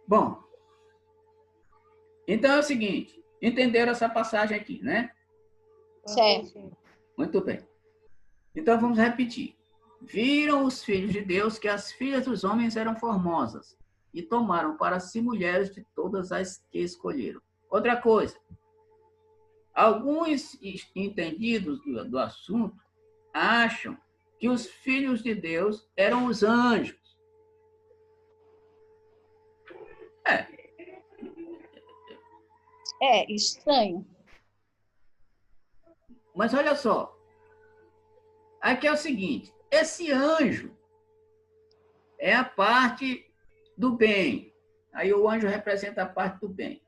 Bom, então é o seguinte, entenderam essa passagem aqui, né? Certo. Muito bem. Então vamos repetir. Viram os filhos de Deus que as filhas dos homens eram formosas e tomaram para si mulheres de todas as que escolheram. Outra coisa, alguns entendidos do assunto acham que os filhos de Deus eram os anjos. É estranho. Mas olha só, aqui é o seguinte, esse anjo é a parte do bem. Aí o anjo representa a parte do bem.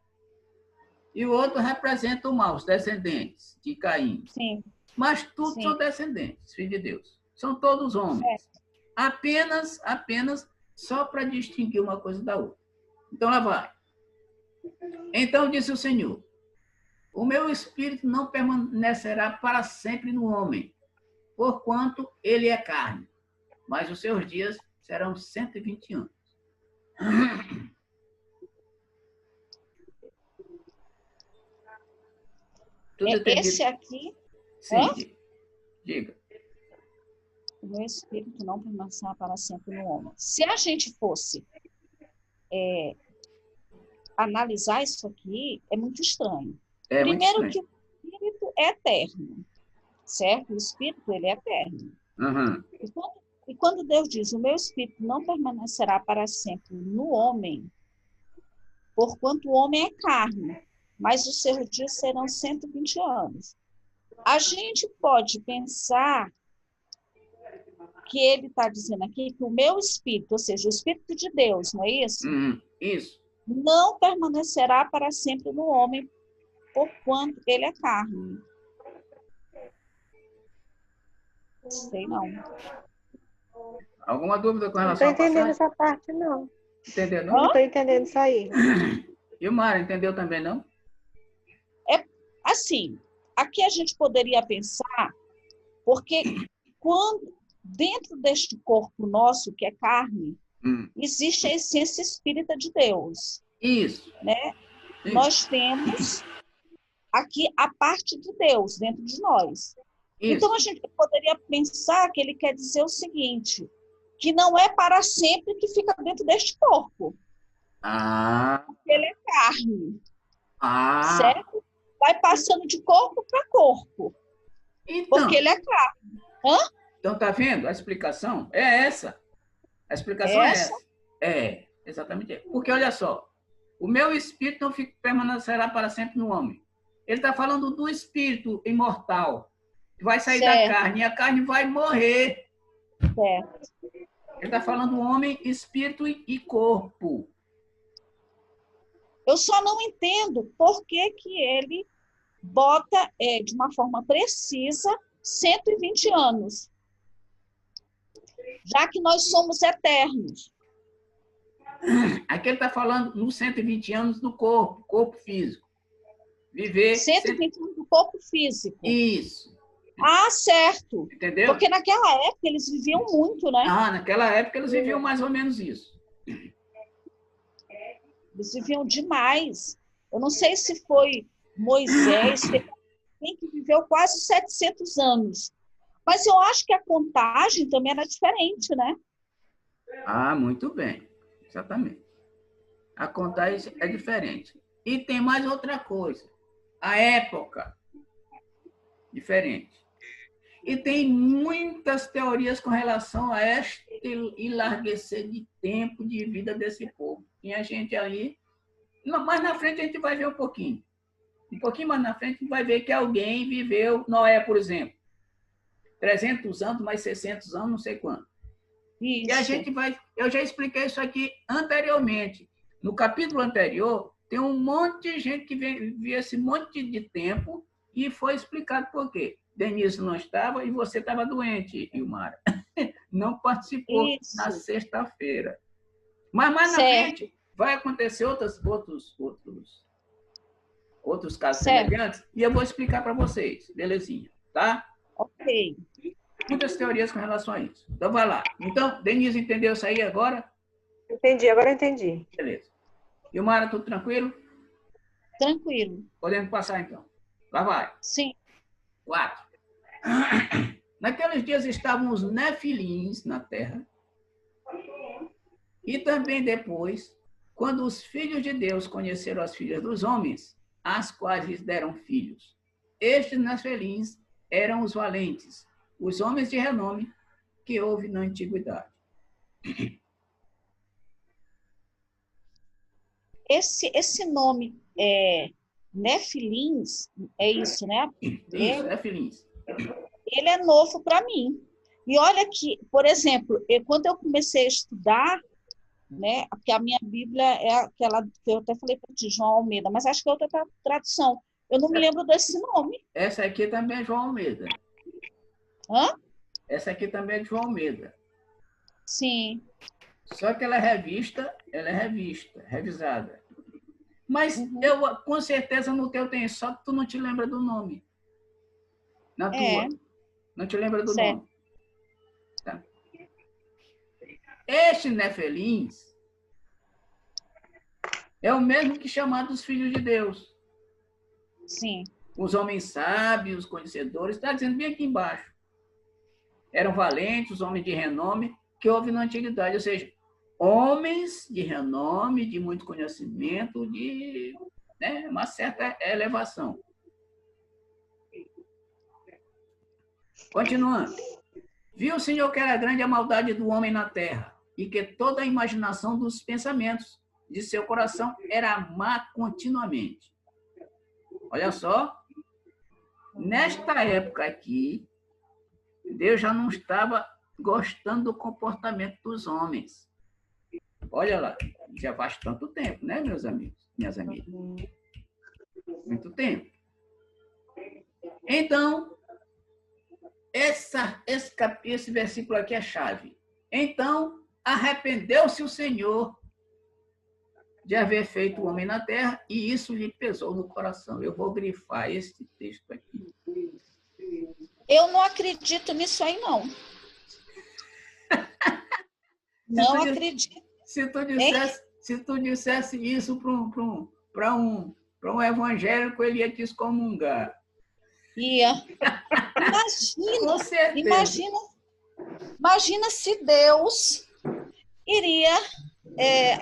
E o outro representa o mal, os descendentes de Caim. Sim. Mas todos Sim. são descendentes, filhos de Deus. São todos homens. Apenas só para distinguir uma coisa da outra. Então lá vai. Então disse o Senhor, o meu espírito não permanecerá para sempre no homem, porquanto ele é carne, mas os seus dias serão 120 anos. Tudo entendido? Esse aqui... Sim, diga. O meu espírito não permanecerá para sempre no homem. Se a gente fosse analisar isso aqui, é muito estranho. Primeiro muito estranho. que o espírito é eterno, certo? O espírito, ele é eterno. Uhum. E quando Deus diz, o meu espírito não permanecerá para sempre no homem, porquanto o homem é carne, mas os seus dias serão 120 anos. A gente pode pensar que ele está dizendo aqui que o meu espírito, ou seja, o espírito de Deus, não é isso? Isso. Não permanecerá para sempre no homem, porquanto ele é carne. Sei não. Alguma dúvida com relação à passagem? Não estou entendendo essa parte, não. Entendeu, não? Não estou entendendo isso aí. E o Mara, entendeu também, não? Assim, aqui a gente poderia pensar, porque quando dentro deste corpo nosso, que é carne, existe a essência espírita de Deus. Isso. Né? Isso. Nós temos aqui a parte de Deus dentro de nós. Isso. Então, a gente poderia pensar que ele quer dizer o seguinte, que não é para sempre que fica dentro deste corpo. Porque ele é carne. Certo? Vai passando de corpo para corpo. Então, porque ele é carne. Então, tá vendo? A explicação é essa. A explicação é essa. É, exatamente. Porque, olha só, o meu espírito não permanecerá para sempre no homem. Ele está falando do espírito imortal, que vai sair da carne, e a carne vai morrer. Certo. Ele está falando homem, espírito e corpo. Eu só não entendo por que ele bota de uma forma precisa 120 anos. Já que nós somos eternos. Aqui ele está falando nos 120 anos do corpo físico. Viver... 120 anos do corpo físico. Isso. Certo. Entendeu? Porque naquela época eles viviam muito, né? Naquela época eles viviam mais ou menos isso. Eles viviam demais. Eu não sei se foi Moisés, que viveu quase 700 anos. Mas eu acho que a contagem também era diferente, né? Muito bem. Exatamente. A contagem é diferente. E tem mais outra coisa. A época. Diferente. E tem muitas teorias com relação a este enlarguecer de tempo de vida desse povo. Tinha gente ali... Mais na frente a gente vai ver um pouquinho. Um pouquinho mais na frente a gente vai ver que alguém viveu... Noé, por exemplo. 300 anos, mais 600 anos, não sei quanto. Isso. E a gente vai... Eu já expliquei isso aqui anteriormente. No capítulo anterior, tem um monte de gente que vivia esse monte de tempo e foi explicado por quê. Denise não estava e você estava doente, Ilmara. Não participou na sexta-feira. Mas mais na frente vai acontecer outros casos semelhantes e eu vou explicar para vocês. Belezinha, tá? Ok. Muitas teorias com relação a isso. Então, vai lá. Então, Denise entendeu isso aí agora? Entendi, agora eu entendi. Beleza. Ilmara, tudo tranquilo? Tranquilo. Podemos passar, então. Lá vai. Sim. 4. Naqueles dias estavam os nefilins na terra. E também depois, quando os filhos de Deus conheceram as filhas dos homens, as quais lhes deram filhos. Estes nefilins eram os valentes, os homens de renome que houve na antiguidade. Esse nome Nefilins, é isso, né? Isso, nefilins. Ele é novo para mim. E olha que, por exemplo, quando eu comecei a estudar, né, porque a minha Bíblia é aquela que eu até falei para ti, João Almeida, mas acho que é outra tradução. Eu não me lembro desse nome. Essa aqui também é João Almeida. Hã? Essa aqui também é de João Almeida. Sim. Só que ela é revisada. Mas eu, com certeza, no teu tem, só que tu não te lembra do nome. Na tua. Não te lembra do certo. nome. Tá. Este Nefilins é o mesmo que chamado os filhos de Deus. Sim. Os homens sábios, conhecedores, está dizendo bem aqui embaixo. Eram valentes, os homens de renome, que houve na antiguidade, ou seja, homens de renome, de muito conhecimento, de uma certa elevação. Continuando. Viu o Senhor que era grande a maldade do homem na terra, e que toda a imaginação dos pensamentos de seu coração era má continuamente. Olha só, nesta época aqui, Deus já não estava gostando do comportamento dos homens. Olha lá, já faz tanto tempo, né, meus amigos, minhas amigas? Muito tempo. Então, esse versículo aqui é chave. Então, arrependeu-se o Senhor de haver feito o homem na terra, e isso lhe pesou no coração. Eu vou grifar esse texto aqui. Eu não acredito nisso aí, não. Não acredito. Se tu dissesse isso para um evangélico, ele ia te excomungar. Ia. Imagina se Deus iria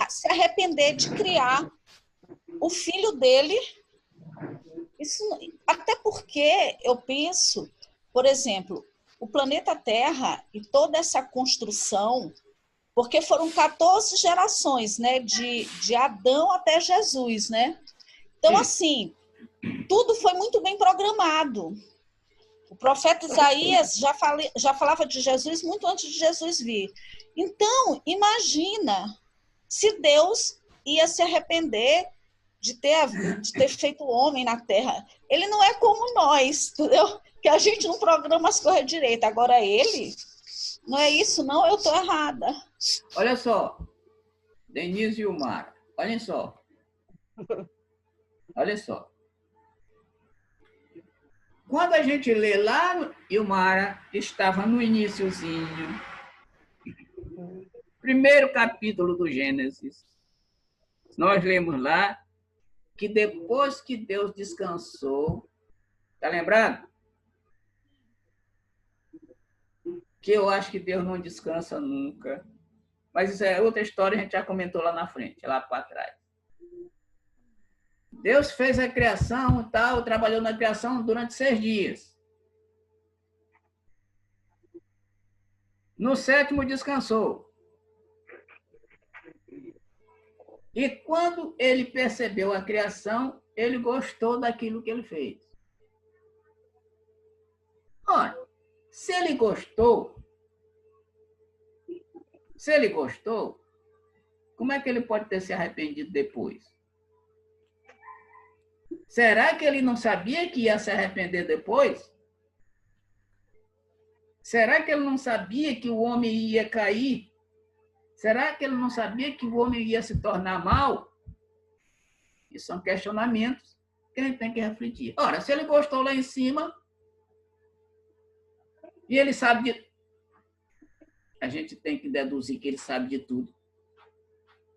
se arrepender de criar o filho dele. Isso, até porque eu penso, por exemplo, o planeta Terra e toda essa construção, porque foram 14 gerações, né, de Adão até Jesus, né? Então, assim, tudo foi muito bem programado. O profeta Isaías já falava de Jesus muito antes de Jesus vir. Então, imagina se Deus ia se arrepender de ter feito o homem na Terra. Ele não é como nós, entendeu? Que a gente não programa as coisas direito. Agora ele, não é isso não, eu estou errada. Olha só, Denise e o Mar, olhem só. Olha só. Quando a gente lê lá, Ilmara estava no iniciozinho, primeiro capítulo do Gênesis, nós lemos lá que depois que Deus descansou, tá lembrado? Que eu acho que Deus não descansa nunca. Mas isso é outra história, a gente já comentou lá na frente, lá para trás. Deus fez a criação e tal, trabalhou na criação durante 6 dias. No 7º descansou. E quando ele percebeu a criação, ele gostou daquilo que ele fez. Ora, se ele gostou, como é que ele pode ter se arrependido depois? Será que ele não sabia que ia se arrepender depois? Será que ele não sabia que o homem ia cair? Será que ele não sabia que o homem ia se tornar mal? Isso são questionamentos que a gente tem que refletir. Ora, se ele gostou lá em cima, e ele sabe de... A gente tem que deduzir que ele sabe de tudo.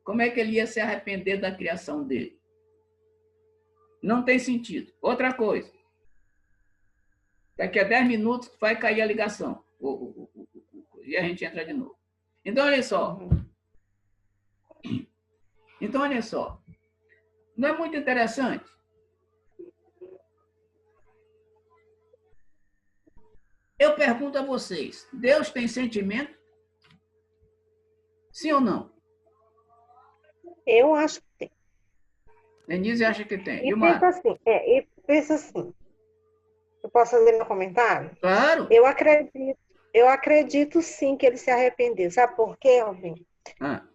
como é que ele ia se arrepender da criação dele? Não tem sentido. Outra coisa. Daqui a 10 minutos vai cair a ligação. E a gente entra de novo. Então, olha só. Então, olha só. Não é muito interessante? Eu pergunto a vocês, Deus tem sentimento? Sim ou não? Eu acho que tem. Denise acha que tem. E E o pensa Marcos? assim, pensa assim. Eu posso fazer meu comentário? Claro. Eu acredito sim que ele se arrependeu. Sabe por quê, Alvin?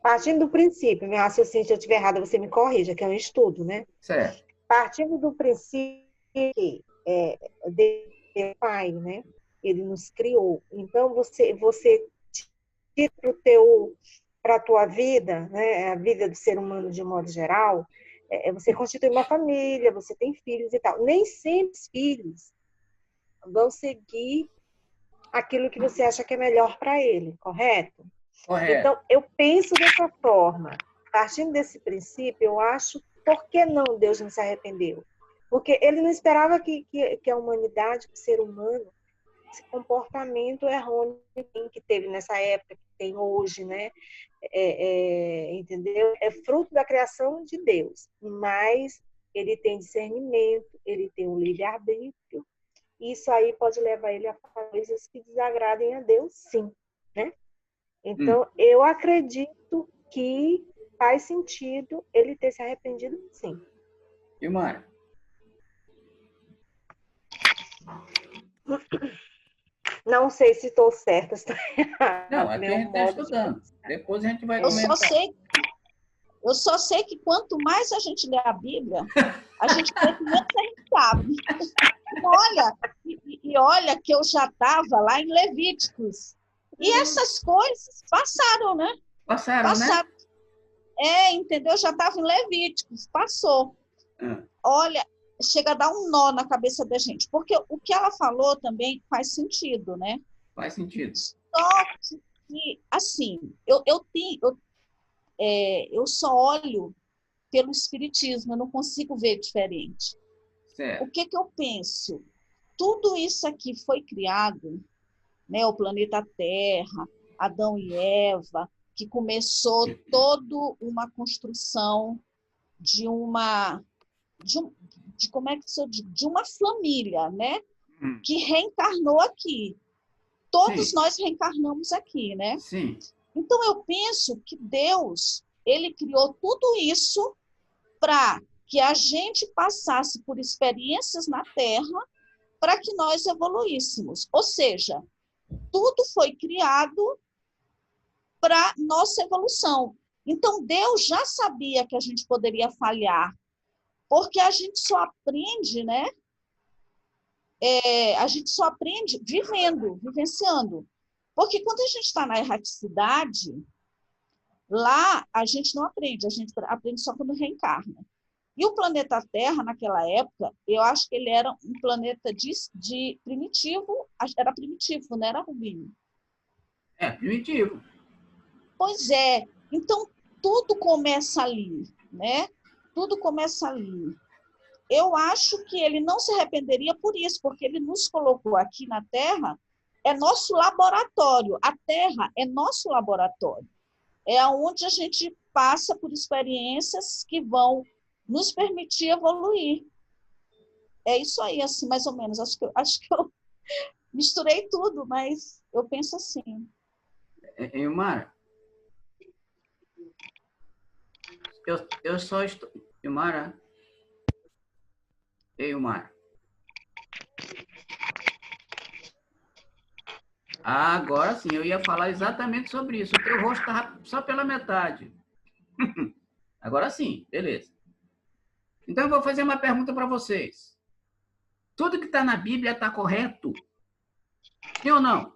Partindo do princípio, meu raciocínio, se eu estiver errado, você me corrija, que é um estudo, né? Certo. Partindo do princípio que Deus é Pai, né? Ele nos criou. Então, você tira para a tua vida, né? A vida do ser humano de um modo geral, você constitui uma família, você tem filhos e tal. Nem sempre os filhos vão seguir aquilo que você acha que é melhor para ele, correto? Correto. Então, eu penso dessa forma. Partindo desse princípio, eu acho, por que não Deus não se arrependeu? Porque ele não esperava que a humanidade, que o ser humano, esse comportamento errôneo que teve nessa época, que tem hoje, né? Entendeu? É fruto da criação de Deus, mas ele tem discernimento, ele tem um livre-arbítrio, isso aí pode levar ele a coisas que desagradem a Deus, sim, né? Então, eu acredito que faz sentido ele ter se arrependido, sim. E Mara? Não sei se estou certa, se estou errada. Não, aqui a gente está estudando. Depois a gente vai comentar. Eu só sei que quanto mais a gente lê a Bíblia, a gente vê que menos a gente sabe. Olha que eu já estava lá em Levíticos. E essas coisas passaram, né? Passaram, né? Entendeu? Já estava em Levíticos, passou. Olha, chega a dar um nó na cabeça da gente. Porque o que ela falou também faz sentido, né? Faz sentido. Só que, assim, eu só olho pelo Espiritismo, eu não consigo ver diferente. Certo. O que eu penso? Tudo isso aqui foi criado, né, o planeta Terra, Adão e Eva, que começou toda uma construção de uma família, né, que reencarnou aqui. Todos Sim. nós reencarnamos aqui, né? Sim. Então eu penso que Deus, ele criou tudo isso para que a gente passasse por experiências na Terra para que nós evoluíssemos. Ou seja, tudo foi criado para nossa evolução. Então, Deus já sabia que a gente poderia falhar, porque a gente só aprende, né? A gente só aprende vivenciando. Porque quando a gente está na erraticidade, lá a gente não aprende, a gente aprende só quando reencarna. E o planeta Terra, naquela época, eu acho que ele era um planeta de primitivo, era primitivo, não era, Rubinho? Primitivo. Pois é. Então, tudo começa ali, né? Tudo começa ali. Eu acho que ele não se arrependeria por isso, porque ele nos colocou aqui na Terra, é nosso laboratório. A Terra é nosso laboratório. É onde a gente passa por experiências que vão nos permitir evoluir. É isso aí, assim, mais ou menos. Acho que eu misturei tudo, mas eu penso assim. Ilmara, eu só estou... Ilmara? Ilmara? Agora sim, eu ia falar exatamente sobre isso. O teu rosto estava só pela metade. Agora sim, beleza. Então, eu vou fazer uma pergunta para vocês. Tudo que está na Bíblia está correto? Sim ou não?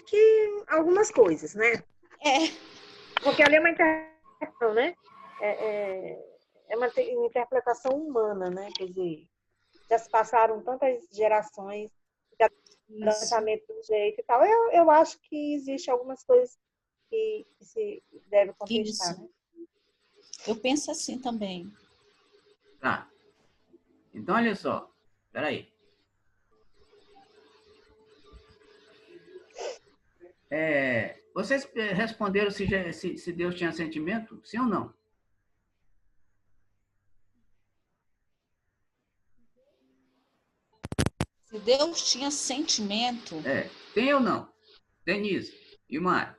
Que algumas coisas, né? Porque ali é uma interpretação, né? É uma interpretação humana, né? Quer dizer, já se passaram tantas gerações tratamento do jeito e tal. Eu acho que existe algumas coisas que se deve contestar, Isso. né? Eu penso assim também. Tá. Então, olha só. Espera aí. Vocês responderam se Deus tinha sentimento? Sim ou não? Se Deus tinha sentimento. Tem ou não? Denise e o Mário.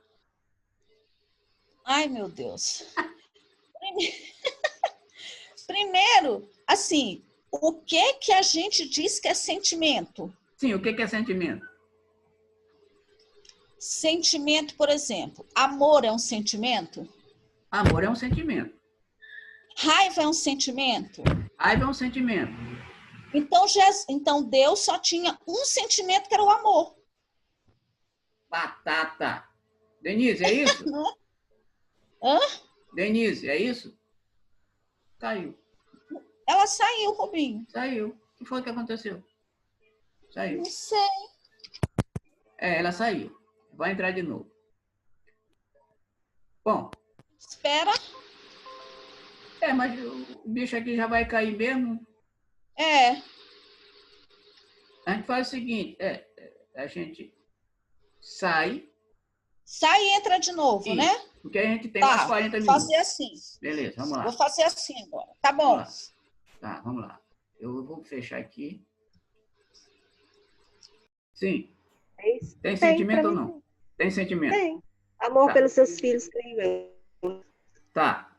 Ai, meu Deus. Primeiro, assim, o que a gente diz que é sentimento? Sim, o que é sentimento? Sentimento, por exemplo, amor é um sentimento? Amor é um sentimento. Raiva é um sentimento? Raiva é um sentimento. Então Deus só tinha um sentimento que era o amor. Batata. Denise, é isso? Hã? Denise, é isso? Caiu. Ela saiu, Rubinho. Saiu. O que foi que aconteceu? Saiu. Não sei. Ela saiu. Vai entrar de novo. Bom. Espera. Mas o bicho aqui já vai cair mesmo. A gente faz o seguinte, a gente sai. Sai e entra de novo, Isso, né? porque a gente tem mais 40 minutos. Vou fazer assim. Beleza, vamos lá. Vou fazer assim agora. Tá bom. Tá, vamos lá. Eu vou fechar aqui. Sim. Tem sentimento ou não? Tem sentimento? Tem. Amor pelos seus filhos, creio eu. Tá.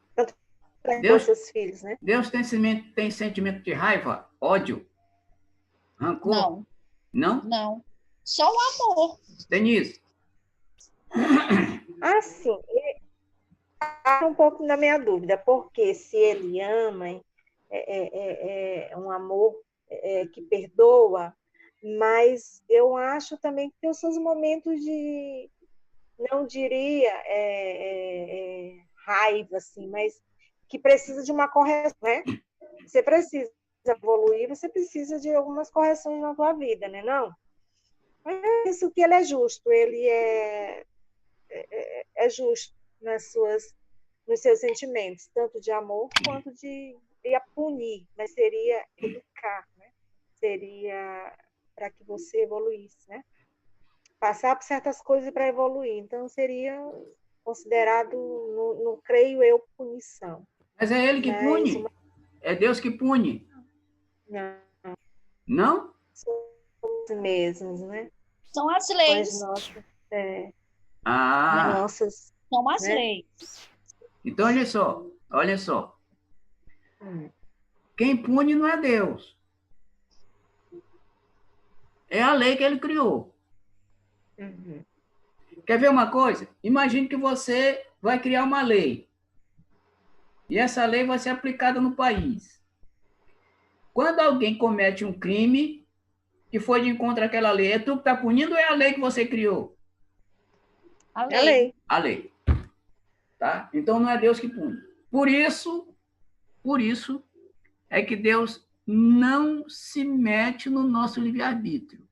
Deus, seus filhos, né? Deus tem sentimento de raiva, ódio, rancor? Não. Não. Só o amor. Denise. Assim, um pouco na minha dúvida, porque se ele ama, é um amor que perdoa, mas eu acho também que tem os seus momentos de, não diria raiva, assim, mas que precisa de uma correção, né? Você precisa evoluir, você precisa de algumas correções na tua vida, né? Não? Mas isso que ele é justo, ele é justo nos seus sentimentos, tanto de amor quanto de punir, mas seria educar, né? Seria para que você evoluísse, né? Passar por certas coisas para evoluir. Então, seria considerado, não creio eu, punição. Mas é ele que pune? É Deus que pune? Não. Não? São os mesmos, né? São as leis. Nossas, são as leis. Então, olha só. Quem pune não é Deus. É a lei que ele criou. Uhum. Quer ver uma coisa? Imagine que você vai criar uma lei. E essa lei vai ser aplicada no país. Quando alguém comete um crime que foi de encontro àquela lei, é tu que está punindo ou é a lei que você criou? A lei. A lei. Tá? Então não é Deus que pune. Por isso é que Deus não se mete no nosso livre-arbítrio.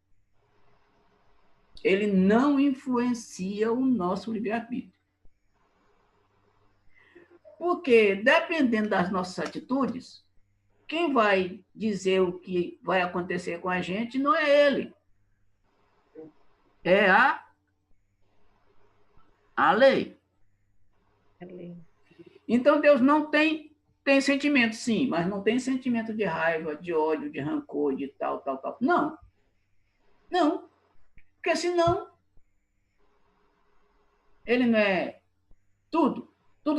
Ele não influencia o nosso livre-arbítrio. Porque, dependendo das nossas atitudes, quem vai dizer o que vai acontecer com a gente não é ele. É a lei. Então, Deus não tem sentimento, sim, mas não tem sentimento de raiva, de ódio, de rancor, de tal. Não. Não. Porque senão, ele não é tudo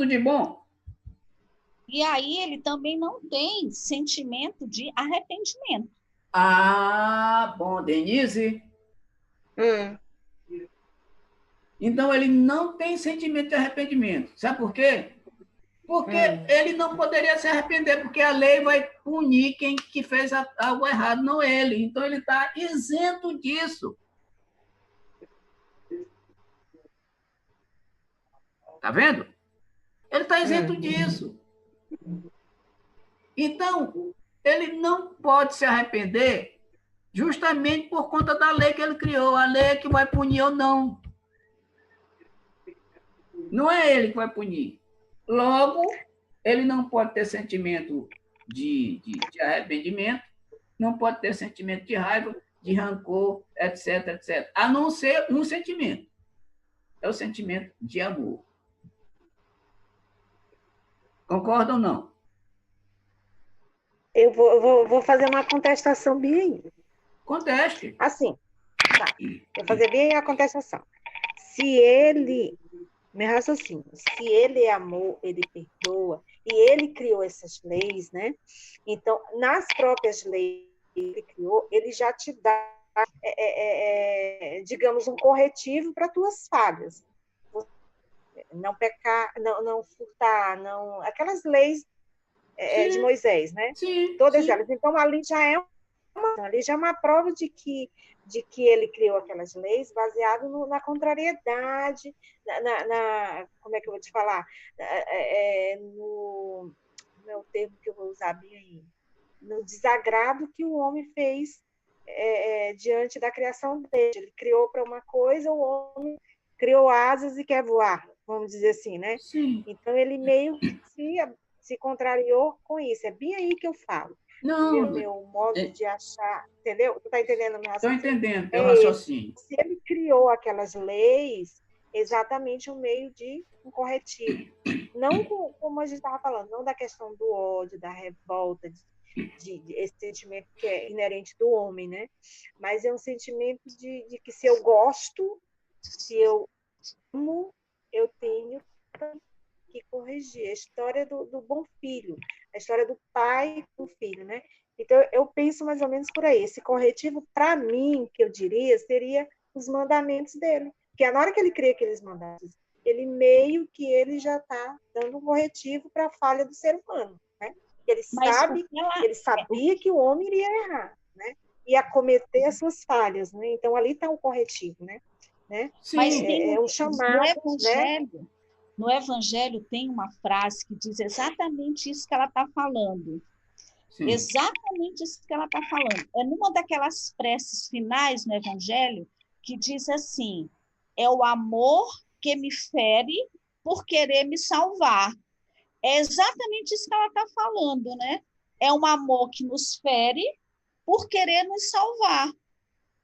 de bom. E aí ele também não tem sentimento de arrependimento. Bom, Denise. Então, ele não tem sentimento de arrependimento. Sabe por quê? Porque ele não poderia se arrepender, porque a lei vai punir quem que fez algo errado, não ele. Então, ele está isento disso. Tá vendo? Ele está isento disso. Então, ele não pode se arrepender Justamente por conta da lei que ele criou. A lei é que vai punir ou não. Não é ele que vai punir. Logo, ele não pode ter sentimento de arrependimento, não pode ter sentimento de raiva, de rancor, etc, etc. A não ser um sentimento. É o sentimento de amor. Concorda ou não? Eu vou fazer uma contestação bem. Conteste. Assim, tá. Vou fazer bem a contestação. Se ele, meu raciocínio, se ele é amor, ele perdoa, e ele criou essas leis, né? Então, nas próprias leis que ele criou, ele já te dá, digamos, um corretivo para tuas falhas. Não pecar, não furtar, não, aquelas leis de Moisés, né? Sim, todas sim. elas. Então, ali já é uma prova de que ele criou aquelas leis baseado na contrariedade, como é que eu vou te falar? No é o termo que eu vou usar bem aí, no desagrado que o homem fez diante da criação dele. Ele criou para uma coisa, o homem criou asas e quer voar, vamos dizer assim, né? Sim. Então, ele meio que se contrariou com isso. É bem aí que eu falo. Não. Meu modo de achar, entendeu? Tu está entendendo o meu Estou raciocínio? entendendo teu raciocínio. Se ele criou aquelas leis, exatamente o meio de um corretivo. Não como a gente estava falando, não da questão do ódio, da revolta, esse sentimento que é inerente do homem, né? Mas é um sentimento de que se eu gosto, se eu amo, eu tenho que corrigir. A história do bom filho, a história do pai com o filho, né? Então, eu penso mais ou menos por aí. Esse corretivo, para mim, que eu diria, seria os mandamentos dele. Porque na hora que ele cria aqueles mandamentos, ele meio que ele já está dando um corretivo para a falha do ser humano, né? Ele sabia que o homem iria errar, né? Ia cometer as suas falhas, né? Então, ali está o corretivo, né? Sim. Mas é um chamado, no Evangelho tem uma frase que diz exatamente isso que ela está falando. Sim. Exatamente isso que ela está falando. É numa daquelas preces finais no Evangelho que diz assim: é o amor que me fere por querer me salvar. É exatamente isso que ela está falando, né? É um amor que nos fere por querer nos salvar,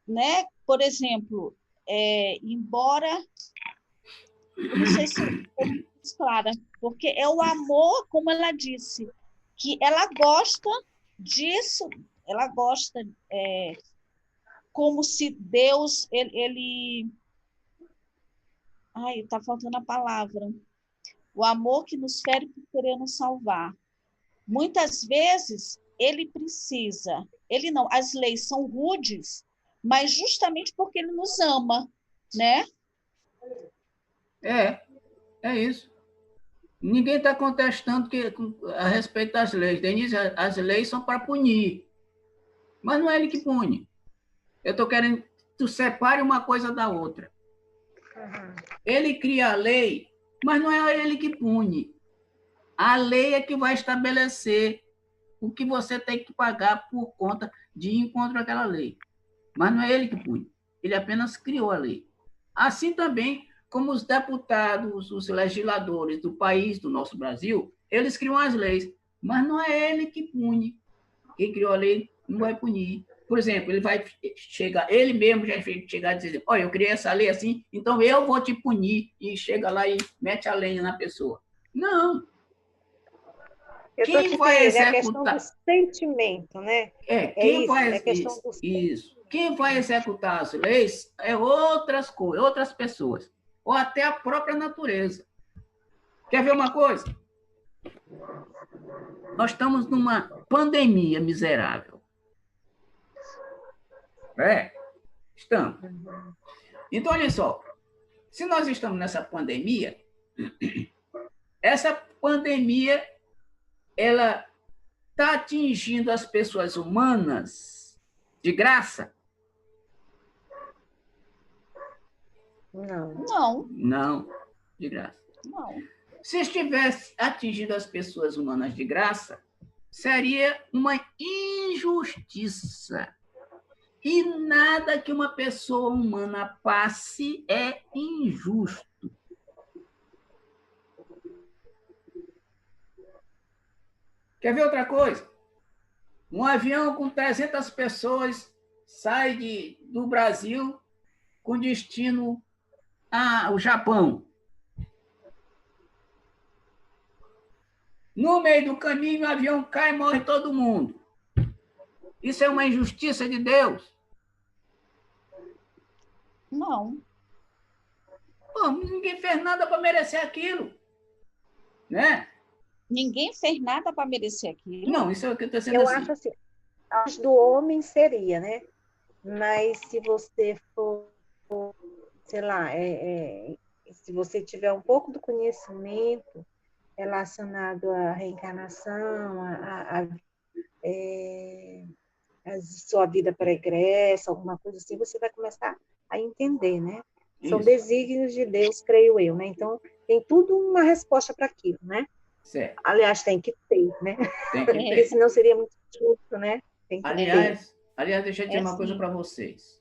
né? Por exemplo, embora... Eu não sei se é muito clara, porque é o amor, como ela disse, que ela gosta disso, ela gosta como se Deus, ele... Ai, está faltando a palavra. O amor que nos fere por querer nos salvar. Muitas vezes, ele precisa, ele não, as leis são rudes, mas justamente porque ele nos ama, né? É isso. Ninguém está contestando a respeito das leis. Denise, as leis são para punir. Mas não é ele que pune. Eu estou querendo que tu separe uma coisa da outra. Uhum. Ele cria a lei, mas não é ele que pune. A lei é que vai estabelecer o que você tem que pagar por conta de ir contra aquela lei. Mas não é ele que pune. Ele apenas criou a lei. Assim também como os deputados, os legisladores do país, do nosso Brasil, eles criam as leis, mas não é ele que pune. Quem criou a lei não vai punir. Por exemplo, ele mesmo já chegar e dizer, olha, eu criei essa lei assim, então eu vou te punir, e chega lá e mete a lenha na pessoa. Não. Quem vai executar? É a questão do sentimento, né? Quem vai isso. Quem vai executar as leis é outras coisas, outras pessoas, ou até a própria natureza. Quer ver uma coisa? Nós estamos numa pandemia miserável. Estamos. Então, olha só, se nós estamos nessa pandemia, essa pandemia, ela está atingindo as pessoas humanas de graça? Não, de graça. Não. Se estivesse atingindo as pessoas humanas de graça, seria uma injustiça. E nada que uma pessoa humana passe é injusto. Quer ver outra coisa? Um avião com 300 pessoas sai do Brasil com destino ao Japão. No meio do caminho, o avião cai e morre todo mundo. Isso é uma injustiça de Deus? Não. Pô, ninguém fez nada para merecer aquilo. Né? Ninguém fez nada para merecer aquilo. Não, isso é o que eu estou dizendo Eu assim. acho assim, acho do homem seria, né? Mas se você for, sei lá, se você tiver um pouco do conhecimento relacionado à reencarnação, a sua vida pregressa, alguma coisa assim, você vai começar a entender, né? São Isso. desígnios de Deus, creio eu, né? Então, tem tudo uma resposta para aquilo, né? Certo. Aliás, tem que ter, né? Tem que Porque ter. senão seria muito justo, né? Tem que ter. Aliás, deixa eu dizer uma coisa sim. para vocês.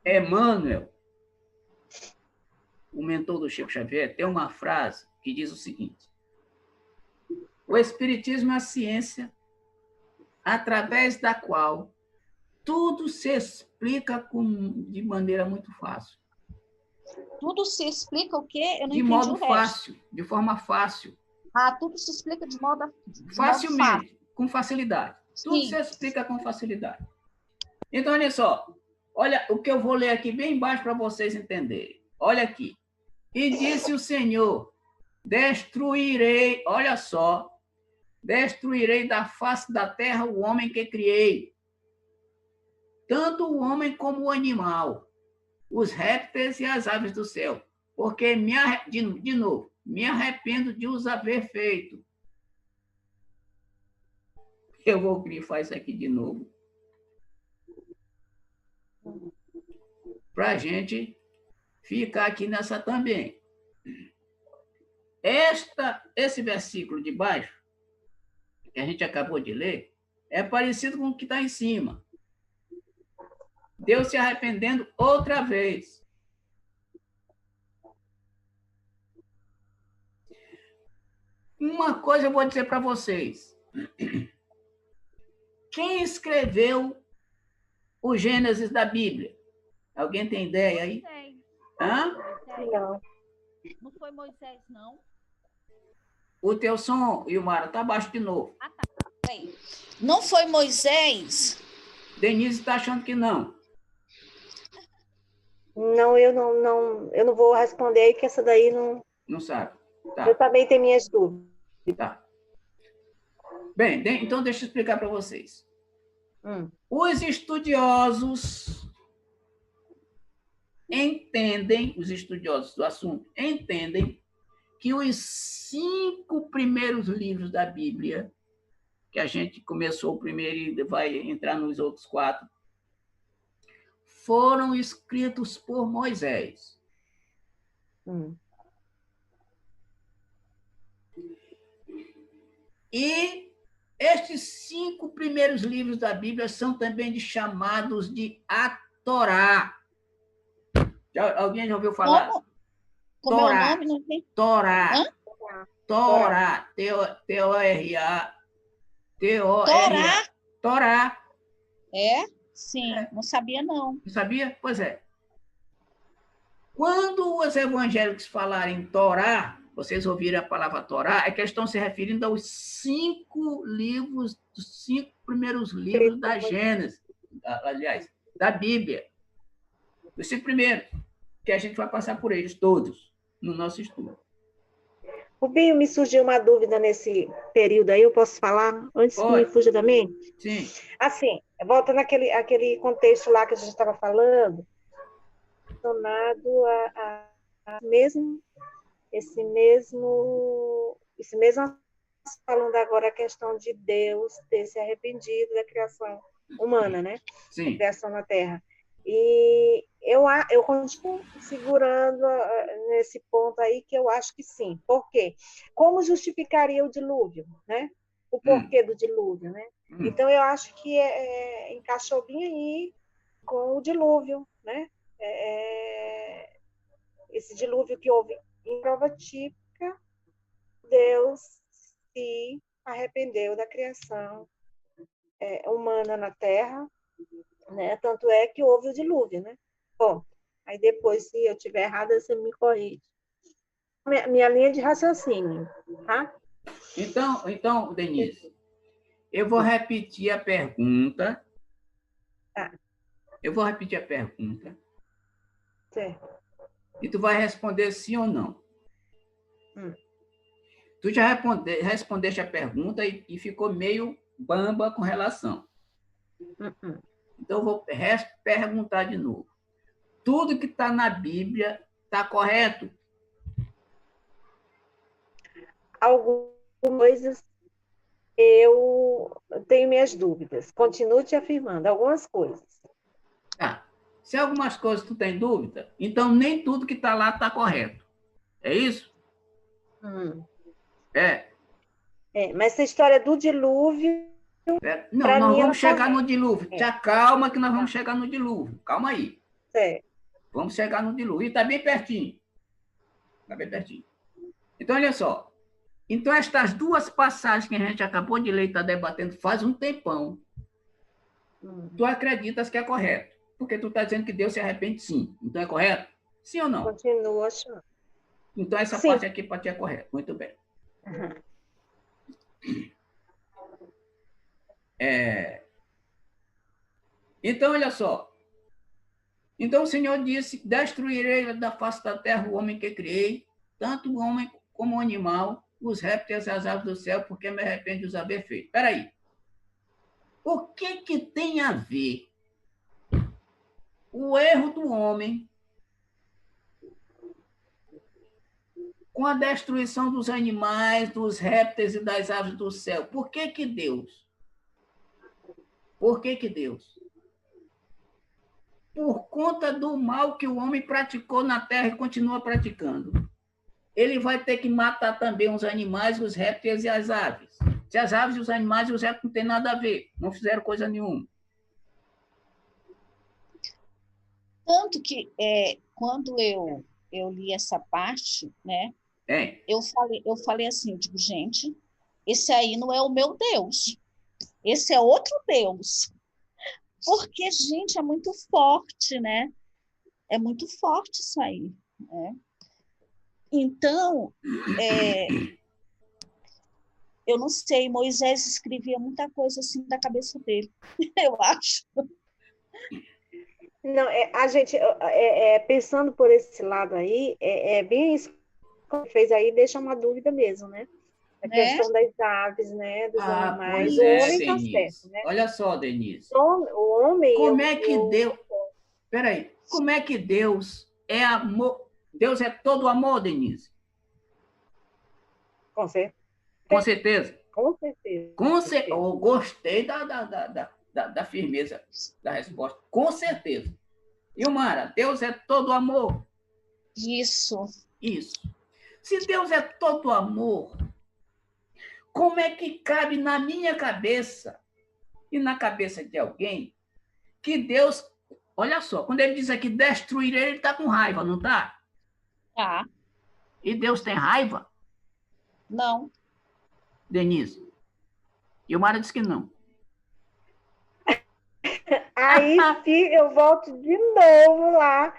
Emmanuel, o mentor do Chico Xavier, tem uma frase que diz o seguinte: o Espiritismo é a ciência através da qual tudo se explica de maneira muito fácil. Tudo se explica o quê? Eu não De entendi modo o resto. fácil, de forma fácil. Tudo se explica de modo Facilmente, fácil. com facilidade. Tudo Sim. se explica com facilidade. Então, olha só. Olha o que eu vou ler aqui bem embaixo para vocês entenderem. Olha aqui. E disse o Senhor: destruirei, olha só, destruirei da face da terra o homem que criei, tanto o homem como o animal, os répteis e as aves do céu, porque de novo, me arrependo de os haver feito. Eu vou grifar isso aqui de novo, para a gente ficar aqui nessa também. Esse versículo de baixo, que a gente acabou de ler, é parecido com o que está em cima. Deus se arrependendo outra vez. Uma coisa eu vou dizer para vocês. Quem escreveu o Gênesis da Bíblia? Alguém tem ideia aí? Moisés. Hã? Não. Não foi Moisés, não? O teu som, Ilmara, está baixo de novo. Peraí. Não foi Moisés? Denise está achando que não. Não, eu não vou responder aí, que essa daí não. Não sabe. Tá. Eu também tenho minhas dúvidas. Tá. Bem, então deixa eu explicar para vocês. Os estudiosos do assunto, entendem que os 5 primeiros livros da Bíblia, que a gente começou o primeiro e vai entrar nos outros 4, foram escritos por Moisés. E estes 5 primeiros livros da Bíblia são também chamados de a Torá. Alguém já ouviu falar? Como é o nome? Não tem? Torá. Hã? Torá. T-O-R-A. Torá? Torá. É? Sim, não sabia não. Não sabia? Pois é. Quando os evangélicos falarem Torá, vocês ouviram a palavra Torá, é que eles estão se referindo aos 5 livros, os 5 primeiros livros da Gênesis, aliás, da Bíblia. Os 5 primeiros, que a gente vai passar por eles todos no nosso estudo. Rubinho, me surgiu uma dúvida nesse período aí, eu posso falar antes que me fuja da mente? Sim. Assim, volta aquele contexto lá que a gente estava falando, relacionado esse mesmo falando agora a questão de Deus ter se arrependido da criação humana, né? Sim. Da criação na Terra. E eu continuo segurando nesse ponto aí, que eu acho que sim. Por quê? Como justificaria o dilúvio, né? O porquê do dilúvio, né? Então, eu acho que encaixou bem aí com o dilúvio, né? Esse dilúvio que houve em prova típica, Deus se arrependeu da criação humana na Terra, né? Tanto é que houve o dilúvio, né? Bom, aí depois, se eu estiver errada, você me corrige. Minha linha de raciocínio, tá? Então, Denise, eu vou repetir a pergunta. Tá. Eu vou repetir a pergunta. Certo. E tu vai responder sim ou não. Tu já respondeste a pergunta e ficou meio bamba com relação. Então, eu vou perguntar de novo. Tudo que está na Bíblia está correto? Algumas coisas eu tenho minhas dúvidas. Continuo te afirmando algumas coisas. Ah, se algumas coisas tu tem dúvida, então nem tudo que está lá está correto. É isso? É. Mas essa história do dilúvio... Não, nós vamos chegar no dilúvio. Te acalma que nós vamos chegar no dilúvio. Calma aí. Certo. Vamos chegar no dilúvio. E está bem pertinho. Está bem pertinho. Então, olha só. Então, estas duas passagens que a gente acabou de ler e está debatendo faz um tempão, tu acreditas que é correto. Porque tu está dizendo que Deus se arrepende, sim. Então, é correto? Sim ou não? Continuo achando. Então, essa parte aqui para ti é correta. Muito bem. Então, olha só. Então, o Senhor disse, destruirei da face da terra o homem que criei, tanto o homem como o animal, os répteis e as aves do céu, porque me arrependo de os haver feito. Espera aí. O que tem a ver o erro do homem com a destruição dos animais, dos répteis e das aves do céu? Por que Deus? Por que Deus? Por conta do mal que o homem praticou na terra e continua praticando. Ele vai ter que matar também os animais, os répteis e as aves. Se as aves, os animais e os répteis não têm nada a ver, não fizeram coisa nenhuma. Tanto que quando eu li essa parte, né? Eu falei assim, eu digo, gente, esse aí não é o meu Deus. Esse é outro Deus. Porque, gente, é muito forte, né? É muito forte isso aí, né? Então, eu não sei, Moisés escrevia muita coisa assim da cabeça dele, eu acho. Não, a gente, pensando por esse lado aí, bem isso que você fez aí, deixa uma dúvida mesmo, né? A questão das aves, né? Dos animais. Pois o homem está Denise. certo, né? Olha só, Denise. O homem... Como é que Deus... Peraí. Como é que Deus é amor? Deus é todo amor, Denise? Com certeza. Com certeza? Com certeza. Eu gostei da firmeza da resposta. Com certeza. Ilmara, Deus é todo amor? Isso. Se Deus é todo amor, como é que cabe na minha cabeça e na cabeça de alguém que Deus... Olha só, quando ele diz aqui destruir, ele está com raiva, não está? Tá. E Deus tem raiva? Não. Denise. Ilmara disse que não. Aí eu volto de novo lá.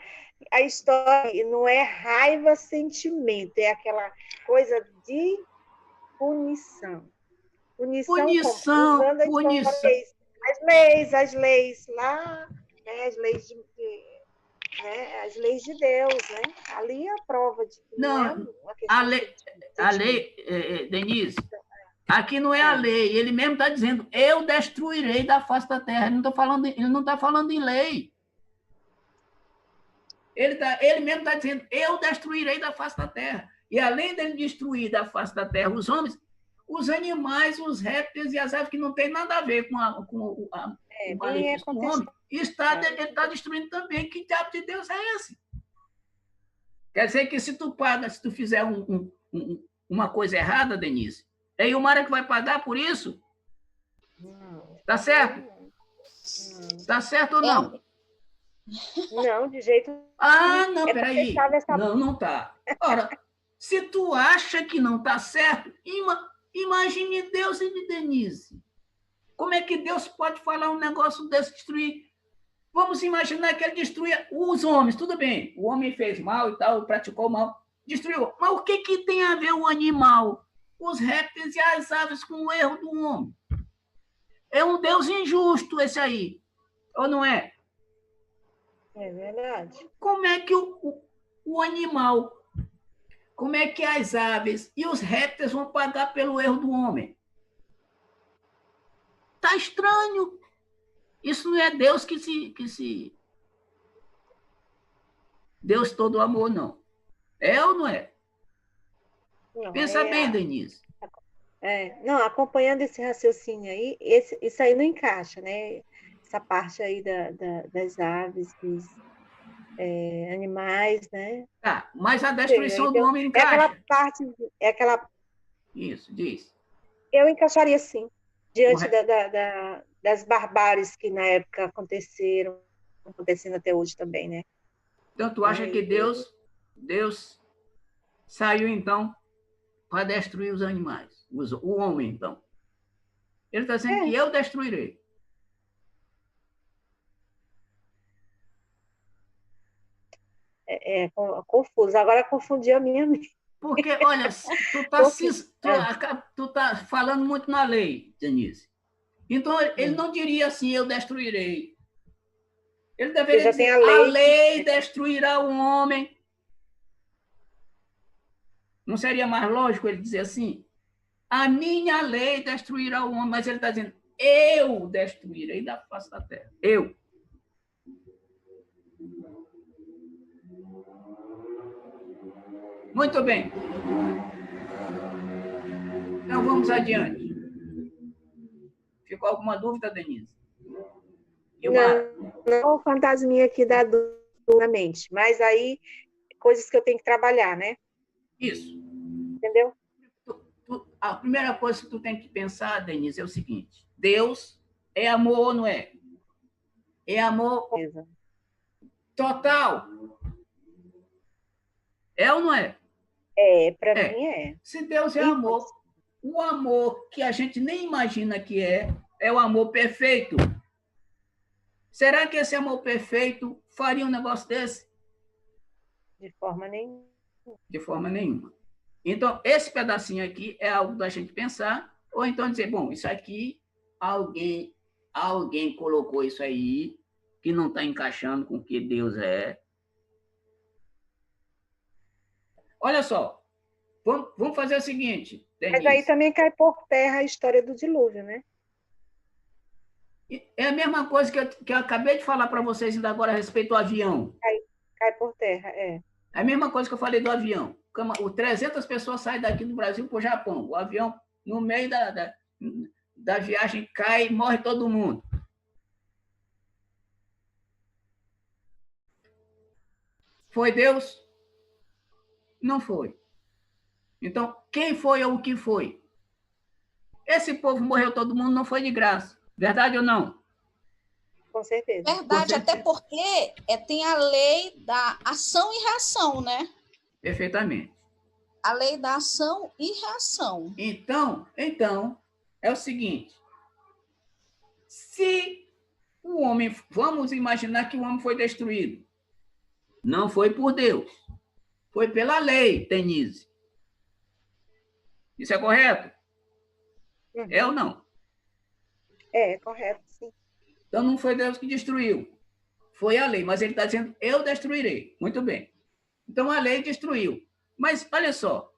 A história não é raiva, sentimento, é aquela coisa de punição. Punição. Usando as leis lá, né, as leis de Deus, né? Ali é a prova de que não a lei, Denise, aqui não é a lei, ele mesmo está dizendo, eu destruirei da face da terra, ele não está falando em lei. Ele mesmo está dizendo, eu destruirei da face da terra. E além dele destruir da face da terra os homens, os animais, os répteis e as aves que não tem nada a ver com o malefício do homem, ele está destruindo também. Que diabo de Deus é esse? Quer dizer que se tu fizer uma coisa errada, Denise, é Ilmara que vai pagar por isso? Está certo? Está certo ou não? Não, de jeito Ah, nenhum. não, É porque peraí. estava essa. Não, não tá. Ora, se tu acha que não tá certo, imagine Deus e Denise. Como é que Deus pode falar um negócio desse, destruir? Vamos imaginar que ele destruía os homens, tudo bem. O homem fez mal e tal, praticou mal, destruiu. Mas o que, que tem a ver o animal, os répteis e as aves com o erro do homem? É um Deus injusto esse aí, ou não é? É verdade. Como é que o animal, como é que as aves e os répteis vão pagar pelo erro do homem? Tá estranho. Isso não é Deus que se Deus todo amor, não. É ou não é? Não, Pensa bem, Denise. não, acompanhando esse raciocínio aí, isso aí não encaixa, né? Essa parte aí das aves, dos animais, né? Tá, mas a Sei, destruição do então, homem encaixa. é aquela. Isso, diz. Eu encaixaria sim, O diante re- das barbáries que na época aconteceram, acontecendo até hoje também, né? Então, tu acha que Deus saiu, então, para destruir os animais? O homem, então. Ele está dizendo que É, eu destruirei. confuso. Agora confundiu a minha mente. Porque, olha, tu está Porque, tu tá falando muito na lei, Denise. Então, ele hum, não diria assim, eu destruirei. Ele porque deveria já tem dizer, a a lei que. lei destruirá o homem. Não seria mais lógico ele dizer assim? A minha lei destruirá o homem, mas ele está dizendo, eu destruirei da face da terra. Eu. Muito bem. Então vamos adiante. Ficou alguma dúvida, Denise? Gilmar? Não, não o fantasminha aqui da dúvida na mente, mas aí coisas que eu tenho que trabalhar, né? Isso. Entendeu? A primeira coisa que tu tem que pensar, Denise, é o seguinte: Deus é amor ou não é? É amor Beleza. total. É ou não é? Para É. mim é. Se Deus é E pode amor, o amor que a gente nem imagina que é o amor perfeito. Será que esse amor perfeito faria um negócio desse? de forma nenhuma. De forma nenhuma. Então, esse pedacinho aqui é algo da gente pensar, ou então dizer, bom, isso aqui, alguém colocou isso aí, que não está encaixando com o que Deus é. Olha só, vamos fazer o seguinte, Mas aí Denise. também cai por terra a história do dilúvio, né? É a mesma coisa que eu acabei de falar para vocês ainda agora a respeito do avião. Cai por terra, é. É a mesma coisa que eu falei do avião. O 300 pessoas saem daqui do Brasil para o Japão. O avião, no meio da viagem, cai e morre todo mundo. Foi Deus? Não foi. Então, quem foi ou o que foi? Esse povo morreu todo mundo, não foi de graça. Verdade ou não? Com certeza. Verdade, até porque tem a lei da ação e reação, né? Perfeitamente. A lei da ação e reação. Então, é o seguinte. Se o homem, vamos imaginar que o homem foi destruído. Não foi por Deus. Foi pela lei, Denise. Isso é correto? Uhum. É ou não? É, correto, sim. Então não foi Deus que destruiu. Foi a lei, mas ele está dizendo, eu destruirei. Muito bem. Então a lei destruiu. Mas olha só,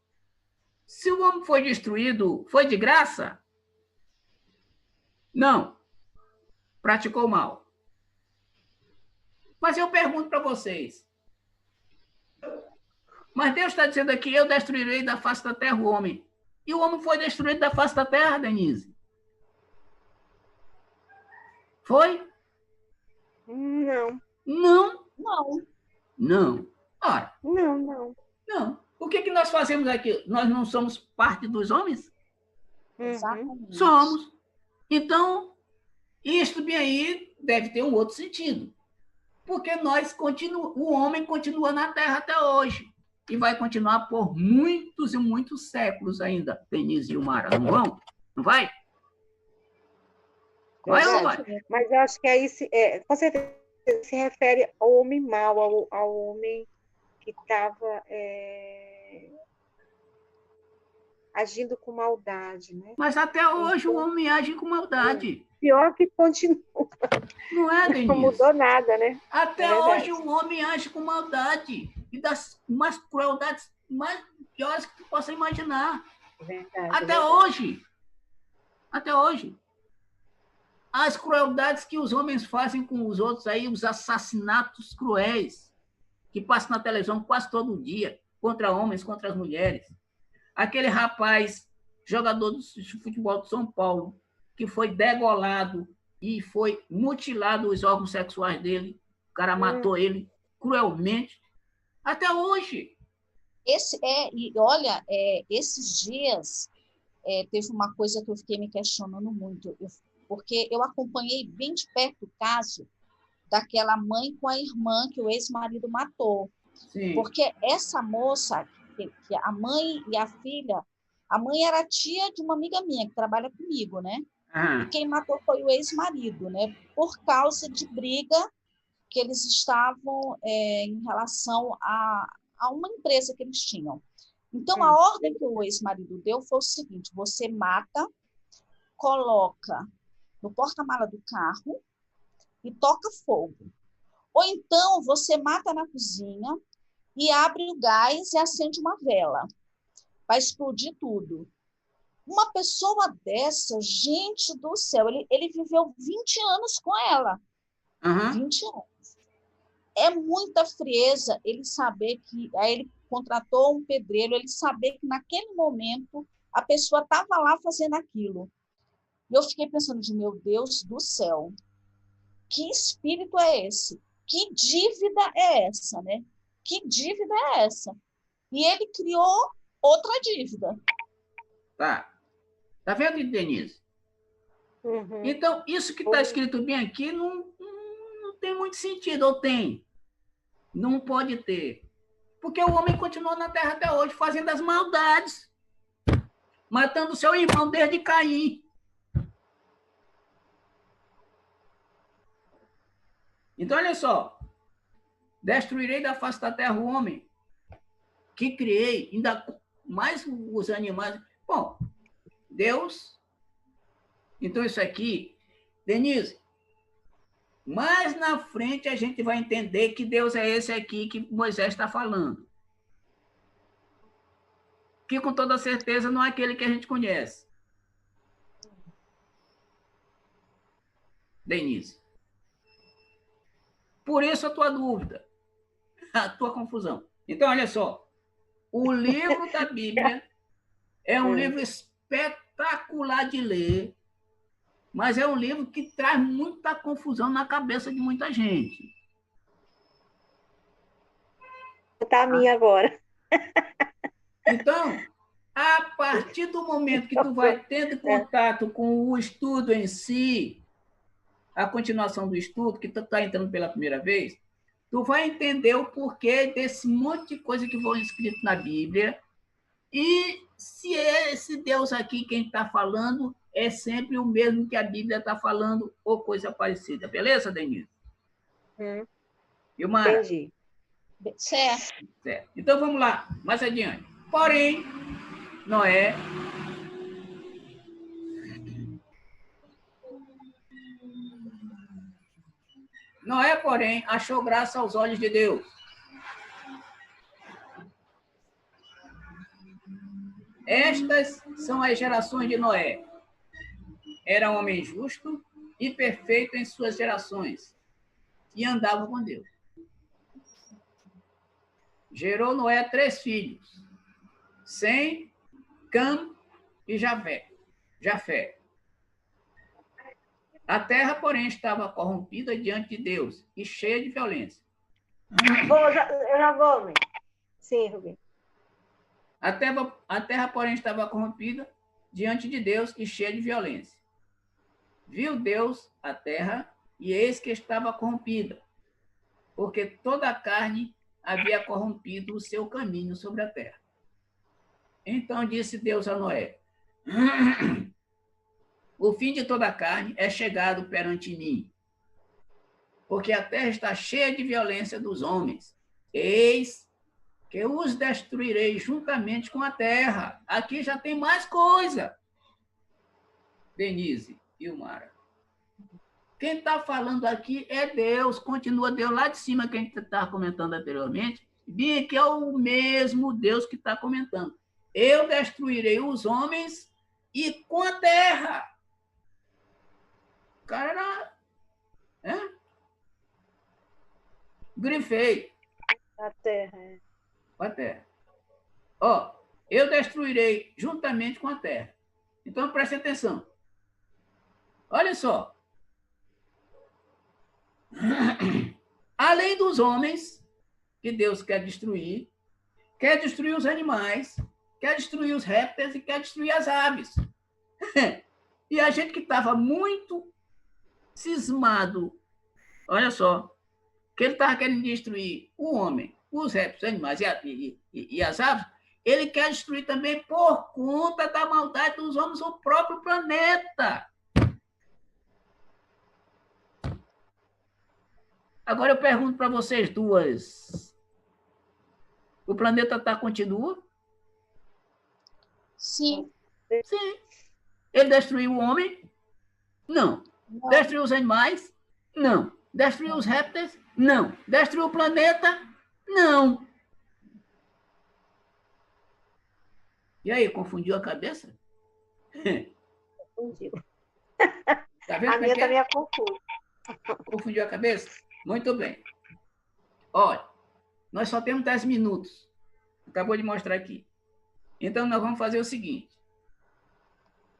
se o homem foi destruído, foi de graça? Não. Praticou mal. Mas eu pergunto para vocês, mas Deus está dizendo aqui, eu destruirei da face da terra o homem. E o homem foi destruído da face da terra, Denise? Foi? Não. Não. Não. Não. Ora, Não. não. O que nós fazemos aqui? Nós não somos parte dos homens? Exatamente. Somos. Então, isto bem aí deve ter um outro sentido. Porque o homem continua na Terra até hoje. E vai continuar por muitos e muitos séculos ainda, Denise e Mara. Não vão? Não vai? Vai ou não vai? Mas eu acho que aí, com certeza, se refere ao homem mau, ao homem que estava agindo com maldade, né? Mas até hoje o homem age com maldade. Pior que continua. Não é, Denise? Não mudou nada, né? Até hoje o homem age com maldade. E das umas crueldades mais piores que tu possa imaginar. Até hoje. Até hoje. As crueldades que os homens fazem com os outros aí, os assassinatos cruéis, que passam na televisão quase todo dia, contra homens, contra as mulheres. Aquele rapaz, jogador de futebol de São Paulo, que foi degolado e foi mutilado os órgãos sexuais dele, o cara matou ele cruelmente, até hoje. E olha, esses dias teve uma coisa que eu fiquei me questionando muito, porque eu acompanhei bem de perto o caso daquela mãe com a irmã que o ex-marido matou. Sim. Porque essa moça, que a mãe e a filha, a mãe era tia de uma amiga minha que trabalha comigo, né? E quem matou foi o ex-marido, né? Por causa de briga que eles estavam em relação a uma empresa que eles tinham. Então, a ordem que o ex-marido deu foi o seguinte: você mata, coloca no porta-mala do carro e toca fogo. Ou então, você mata na cozinha e abre o gás e acende uma vela. Vai explodir tudo. Uma pessoa dessa, gente do céu, ele viveu 20 anos com ela. 20 anos. É muita frieza ele saber que... Aí ele contratou um pedreiro, ele saber que naquele momento a pessoa estava lá fazendo aquilo. E eu fiquei pensando meu Deus do céu, que espírito é esse? Que dívida é essa, né? Que dívida é essa? E ele criou outra dívida. Tá vendo, Denise? Então, isso que está escrito bem aqui não tem muito sentido, ou tem? Não pode ter. Porque o homem continua na Terra até hoje, fazendo as maldades, matando seu irmão desde Caim. Então, olha só. Destruirei da face da terra o homem que criei, ainda mais os animais. Bom, Deus... Então, isso aqui, Denise, mais na frente a gente vai entender que Deus é esse aqui que Moisés está falando. Que, com toda certeza, não é aquele que a gente conhece. Denise. Por isso a tua dúvida, a tua confusão. Então, olha só. O livro da Bíblia é um livro espetacular de ler, mas é um livro que traz muita confusão na cabeça de muita gente. Tá a minha agora. Então, a partir do momento que tu vai tendo contato com o estudo em si, a continuação do estudo, que tu está entrando pela primeira vez, tu vai entender o porquê desse monte de coisa que foi escrito na Bíblia e se esse Deus aqui, quem está falando, é sempre o mesmo que a Bíblia está falando ou coisa parecida. Beleza, Denise? Vilmara? Entendi. Certo. Então, vamos lá, mais adiante. Porém, Noé... Noé, porém, achou graça aos olhos de Deus. Estas são as gerações de Noé. Era um homem justo e perfeito em suas gerações, e andava com Deus. Gerou Noé 3 filhos, Sem, Cam e Jafé. A terra, porém, estava corrompida diante de Deus e cheia de violência. Eu já vou, mãe. Sim, Rubinho. A terra, porém, estava corrompida diante de Deus e cheia de violência. Viu Deus a terra, e eis que estava corrompida, porque toda a carne havia corrompido o seu caminho sobre a terra. Então disse Deus a Noé: o fim de toda a carne é chegado perante mim, porque a terra está cheia de violência dos homens. Eis que os destruirei juntamente com a terra. Aqui já tem mais coisa. Denise e Mara. Quem está falando aqui é Deus, continua Deus lá de cima, que a gente estava comentando anteriormente. Bem, que é o mesmo Deus que está comentando. Eu destruirei os homens e com a terra. O cara era... Grifei. A terra, é. Com a terra. Ó, eu destruirei juntamente com a terra. Então, preste atenção. Olha só. Além dos homens, que Deus quer destruir os animais, quer destruir os répteis e quer destruir as aves. E a gente que estava muito cismado, olha só, que ele estava querendo destruir o homem, os répteis, os animais e as aves, ele quer destruir também por conta da maldade dos homens o próprio planeta. Agora eu pergunto para vocês duas. O planeta continua? Sim. Sim. Ele destruiu o homem? Não. Não. Destruiu os animais? Não. Destruiu os répteis? Não. Destruiu o planeta? Não. E aí, confundiu a cabeça? Confundiu. Tá vendo A minha também é confusa. Confundiu a cabeça? Muito bem. Olha, nós só temos 10 minutos. Acabou de mostrar aqui. Então, nós vamos fazer o seguinte.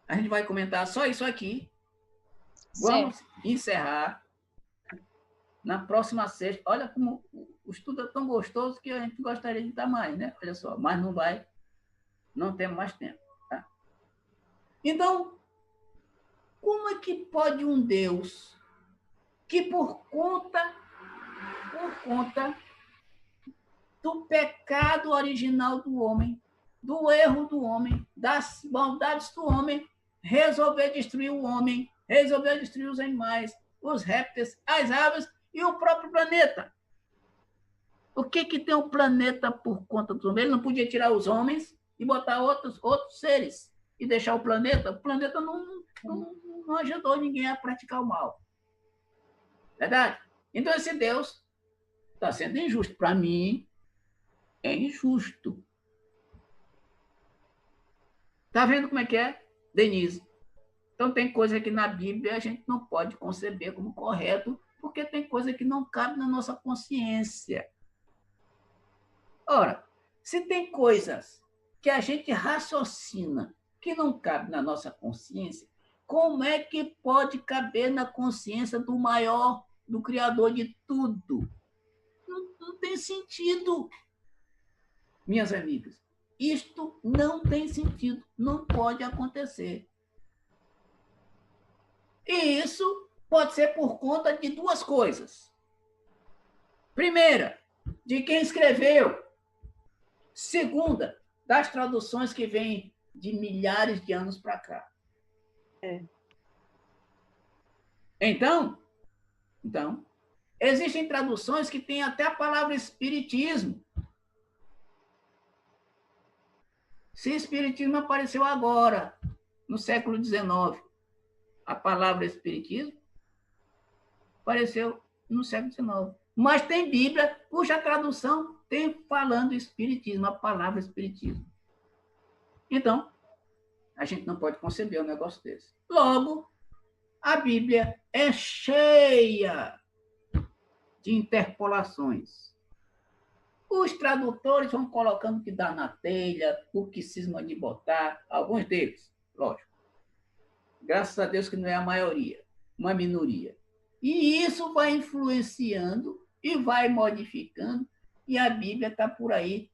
A gente vai comentar só isso aqui. Vamos encerrar na próxima sexta. Olha como o estudo é tão gostoso que a gente gostaria de estar mais, né? Olha só, mas não vai. Não temos mais tempo. Tá? Então, como é que pode um Deus que por conta do pecado original do homem, do erro do homem, das maldades do homem, resolver destruir o homem, resolver destruir os animais, os répteis, as aves e o próprio planeta? O que tem o planeta por conta dos homens? Ele não podia tirar os homens e botar outros seres e deixar o planeta? O planeta não ajudou ninguém a praticar o mal. Verdade? Então, esse Deus está sendo injusto. Para mim, é injusto. Está vendo como é que é, Denise? Então, tem coisa que na Bíblia a gente não pode conceber como correto, porque tem coisa que não cabe na nossa consciência. Ora, se tem coisas que a gente raciocina que não cabe na nossa consciência, como é que pode caber na consciência do maior, do Criador de tudo? Não tem sentido, minhas amigas. Isto não tem sentido, não pode acontecer. E isso pode ser por conta de duas coisas. Primeira, de quem escreveu. Segunda, das traduções que vêm de milhares de anos para cá. Então, existem traduções que têm até a palavra espiritismo. Se espiritismo apareceu agora, no século XIX, a palavra espiritismo apareceu no século XIX. Mas tem Bíblia cuja tradução tem falando espiritismo, a palavra espiritismo. Então, a gente não pode conceber um negócio desse. Logo, a Bíblia é cheia de interpolações. Os tradutores vão colocando o que dá na telha, o que cisma de botar, alguns deles, lógico. Graças a Deus que não é a maioria, uma minoria. E isso vai influenciando e vai modificando, e a Bíblia está por aí,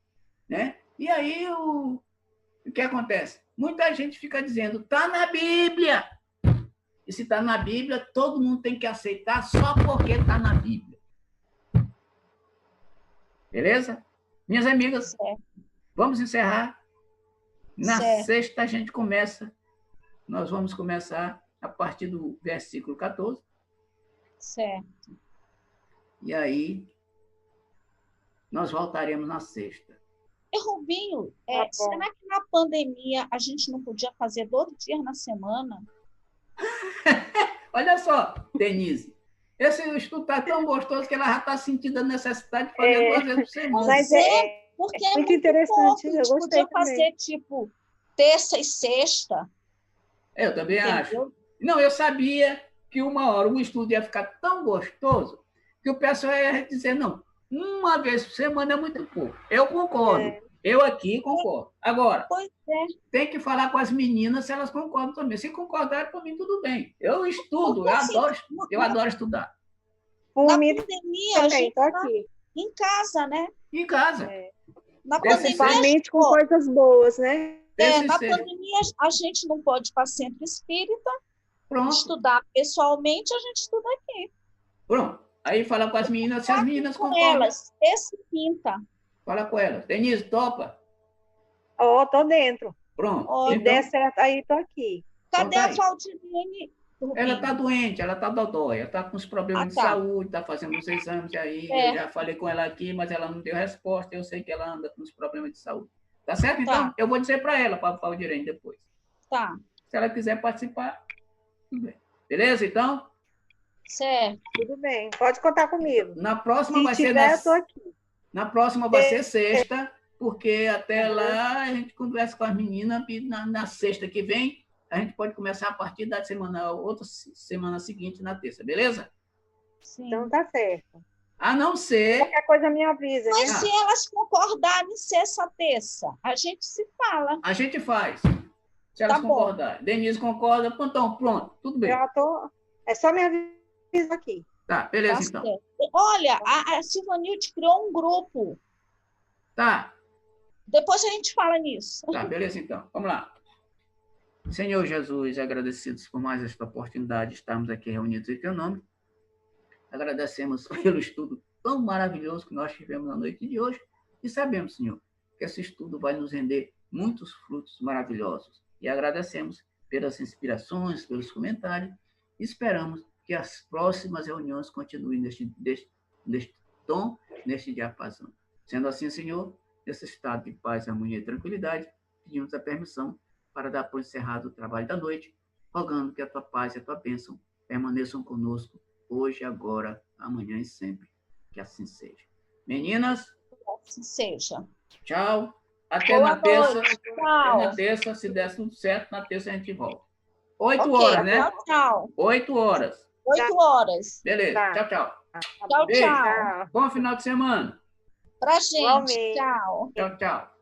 né? E aí o que acontece? Muita gente fica dizendo, está na Bíblia. E se está na Bíblia, todo mundo tem que aceitar só porque está na Bíblia. Beleza? Minhas amigas, Certo. vamos encerrar. Na Certo. sexta a gente começa. Nós vamos começar a partir do versículo 14. Certo. E aí, nós voltaremos na sexta. E, Rubinho, Tá bom. será que na pandemia a gente não podia fazer 12 dias na semana? Olha só, Denise. Esse estudo está tão gostoso que ela já está sentindo a necessidade de fazer 2 vezes por semana. Mas Porque é é muito muito interessante, pouco. A eu gente gostei podia fazer, tipo, terça e sexta. Eu também acho. Entendeu? Não, eu sabia que uma hora o estudo ia ficar tão gostoso que o pessoal ia dizer, não, uma vez por semana é muito pouco. Eu concordo. Eu aqui concordo. Agora, Pois é. tem que falar com as meninas se elas concordam também. Se concordarem, para mim, tudo bem. Eu estudo, Porque, assim, eu adoro estudar. Por na mim pandemia, a também, gente tô está aqui. em casa, né? Em casa. Na Desse pandemia, Principalmente com coisas boas, né? na pandemia, a gente não pode ir para centro espírita, Pronto, estudar pessoalmente, a gente estuda aqui. pronto. Aí fala com as meninas, se as meninas Com concordam, elas, terça e quinta. fala com elas. Denise, topa? Ó, tô dentro. Pronto. Ó, Se Então, der certo, aí tô aqui. cadê tá a aí. Valdirene? Ela está doente, ela está dodói, ela está com os problemas de tá. saúde, está fazendo os exames aí. É. Eu já falei com ela aqui, mas ela não deu resposta. Eu sei que ela anda com os problemas de saúde. Tá certo? Então, Tá. eu vou dizer para ela, para o Valdirene depois. Tá, Se ela quiser participar, tudo bem. Beleza, então? certo. Tudo bem. Pode contar comigo. Na próxima Se vai ser tiver, eu tô aqui. na próxima vai ser sexta, porque até lá a gente conversa com as meninas e na sexta que vem a gente pode começar a partir da semana, outra semana seguinte, na terça, beleza? Sim. Então tá certo. A não ser. Qualquer coisa me avisa, Mas né? se elas concordarem em sexta, terça, a gente se fala. A gente faz. Se elas Tá bom. concordarem. Denise concorda, então pronto, tudo bem. Já tô. É só me avisar aqui. Tá, beleza Tá então. certo. Olha, a Silvanilde criou um grupo. Tá, Depois a gente fala nisso. tá, beleza então. Vamos lá. Senhor Jesus, agradecidos por mais esta oportunidade de estarmos aqui reunidos em teu nome. Agradecemos pelo estudo tão maravilhoso que nós tivemos na noite de hoje e sabemos, Senhor, que esse estudo vai nos render muitos frutos maravilhosos. E agradecemos pelas inspirações, pelos comentários e esperamos que as próximas reuniões continuem neste tom, neste diapasão. Sendo assim, Senhor, nesse estado de paz, harmonia e tranquilidade, pedimos a permissão para dar por encerrado o trabalho da noite, rogando que a tua paz e a tua bênção permaneçam conosco hoje, agora, amanhã e sempre. Que assim seja. Meninas, Assim seja. tchau. Até Boa na terça. noite. Até Tchau. na terça, se der tudo certo, na terça a gente volta. 8 Ok, horas, né? Tchau, tchau. 8 horas. 8 horas. Beleza. Tá. Tchau, tchau. Tchau, Beijo. tchau. Bom final de semana. Pra gente. Igualmente. Tchau. Tchau, tchau.